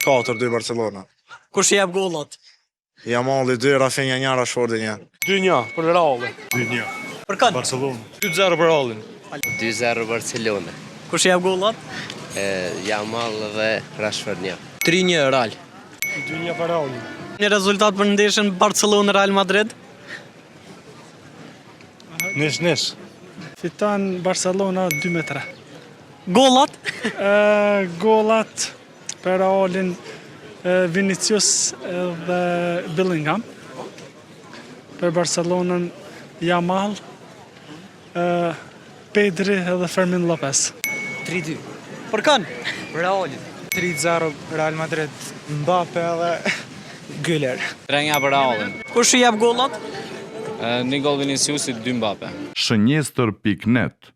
4-2 Barcelona. Kush i jep gollat? Jamalli 2, Rafinha 1, Rashfordi 1. 2-1 për Realin. 2-1. Për kënd? Barcelona. 2-0 për Realin. 2-0 Barcelona. Kush i jep gollat? Jamal dhe Rashford 1. 3-1 Real. 2-1 për Realin. Një rezultat për ndeshjen Barcelona-Real Madrid? Nish. Fiton Barcelona 2-3. Gollat? Gollat për Realin Vinicius dhe Bellingham. Për Barcelonën Yamal, Pedri dhe Fermin Lopez. 3-2 Për kënd? Realin. 3-0 Real Madrid, Mbappe dhe Güler. 3-1 për Realin. Kush i jep gollat? Një gol Viniciusit, 2 Mbappe. Shënjestër.net